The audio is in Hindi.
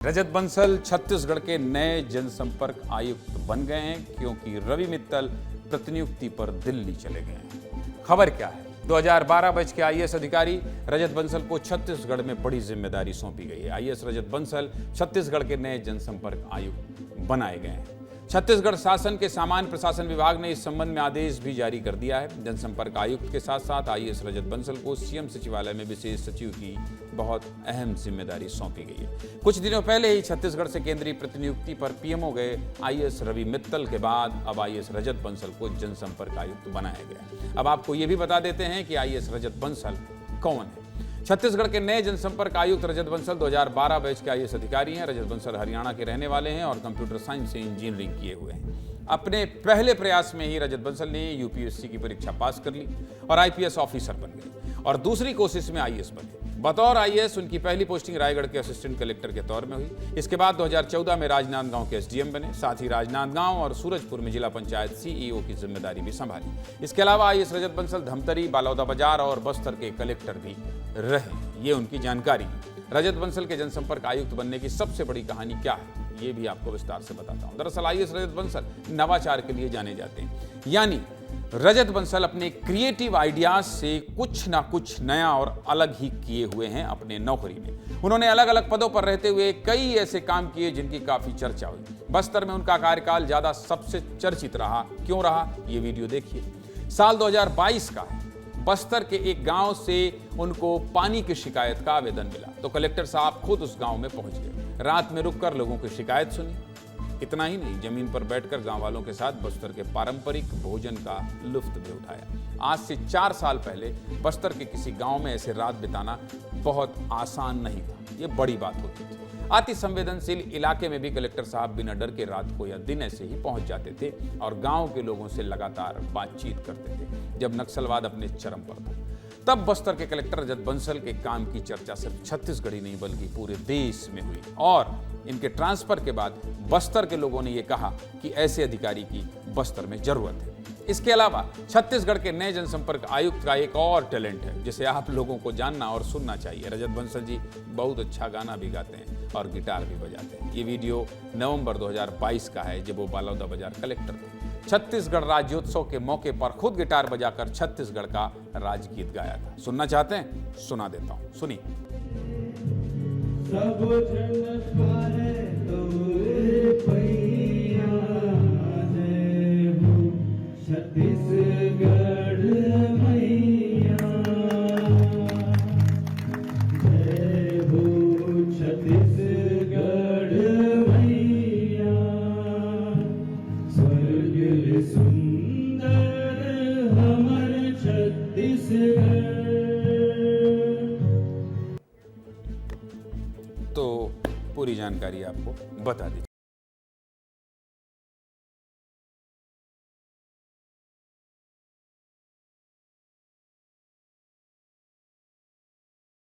रजत बंसल छत्तीसगढ़ के नए जनसंपर्क आयुक्त बन गए हैं क्योंकि रवि मित्तल प्रतिनियुक्ति पर दिल्ली चले गए हैं। खबर क्या है? 2012 बैच के आईएएस अधिकारी रजत बंसल को छत्तीसगढ़ में बड़ी जिम्मेदारी सौंपी गई है। आईएएस रजत बंसल छत्तीसगढ़ के नए जनसंपर्क आयुक्त बनाए गए हैं। छत्तीसगढ़ शासन के सामान्य प्रशासन विभाग ने इस संबंध में आदेश भी जारी कर दिया है। जनसंपर्क आयुक्त के साथ साथ आईएएस रजत बंसल को सीएम सचिवालय में विशेष सचिव की बहुत अहम जिम्मेदारी सौंपी गई है। कुछ दिनों पहले ही छत्तीसगढ़ से केंद्रीय प्रतिनियुक्ति पर पीएमओ गए आईएएस रवि मित्तल के बाद अब आईएएस रजत बंसल को जनसंपर्क आयुक्त बनाया गया। अब आपको ये भी बता देते हैं कि आईएएस रजत बंसल कौन है। छत्तीसगढ़ के नए जनसंपर्क आयुक्त रजत बंसल 2012 बैच के आईएएस अधिकारी हैं। रजत बंसल हरियाणा के रहने वाले हैं और कंप्यूटर साइंस से इंजीनियरिंग किए हुए हैं। अपने पहले प्रयास में ही रजत बंसल ने यूपीएससी की परीक्षा पास कर ली और आईपीएस ऑफिसर बन गए और दूसरी कोशिश में आईएएस बने। बतौर आईएएस उनकी पहली पोस्टिंग रायगढ़ के असिस्टेंट कलेक्टर के तौर में हुई। इसके बाद 2014 में राजनांदगांव के एसडीएम बने। साथ ही राजनांदगांव और सूरजपुर में जिला पंचायत सीईओ की जिम्मेदारी भी संभाली। इसके अलावा आईएएस रजत बंसल धमतरी, बालौदाबाजार और बस्तर के कलेक्टर भी रहे। ये उनकी जानकारी है। रजत बंसल के जनसंपर्क आयुक्त बनने की सबसे बड़ी कहानी क्या है, ये भी आपको विस्तार से बताता हूं। दरअसल आईएएस रजत बंसल नवाचार के लिए जाने जाते हैं, यानी रजत बंसल अपने क्रिएटिव आइडियाज से कुछ ना कुछ नया और अलग ही किए हुए हैं अपने नौकरी में। उन्होंने अलग अलग पदों पर रहते हुए कई ऐसे काम किए जिनकी काफी चर्चा हुई। बस्तर में उनका कार्यकाल ज्यादा सबसे चर्चित रहा। क्यों रहा, ये वीडियो देखिए। साल 2022 का है। बस्तर के एक गांव से उनको पानी की शिकायत का आवेदन मिला तो कलेक्टर साहब खुद उस गांव में पहुंच गए। रात में रुककर लोगों की शिकायत सुनी। इतना ही नहीं, जमीन पर बैठकर गांव वालों के साथ बस्तर के पारंपरिक भोजन का लुत्फ भी उठाया। आज से 4 साल पहले बस्तर के किसी गांव में ऐसे रात बिताना बहुत आसान नहीं था। ये बड़ी बात होती थी। अति संवेदनशील इलाके में भी कलेक्टर साहब बिना डर के रात को या दिन ऐसे ही पहुंच जाते थे और गांव के लोगों से लगातार बातचीत करते थे। जब नक्सलवाद अपने चरम पर था तब बस्तर के कलेक्टर रजत बंसल के काम की चर्चा सिर्फ छत्तीसगढ़ ही नहीं बल्कि पूरे देश में हुई और इनके ट्रांसफर के बाद बस्तर के लोगों ने यह कहा कि ऐसे अधिकारी की बस्तर में जरूरत है। इसके अलावा छत्तीसगढ़ के नए जनसंपर्क आयुक्त का एक और टैलेंट है जिसे आप लोगों को जानना और सुनना चाहिए। रजत बंसल जी बहुत अच्छा गाना भी गाते हैं और गिटार भी बजाते हैं। ये वीडियो नवंबर 2022 का है जब वो बालौदाबाजार कलेक्टर थे। छत्तीसगढ़ राज्योत्सव के मौके पर खुद गिटार बजाकर छत्तीसगढ़ का राजगीत गाया था। सुनना चाहते हैं? सुना देता हूं, सुनिए। सब जन पारे तोरे पैया जय हो छत्तीसगढ़ मैया, जय हो छत्तीसगढ़ मैया, स्वर्ग सुंदर हमर छत्तीसगढ़। तो पूरी जानकारी आपको बता दी।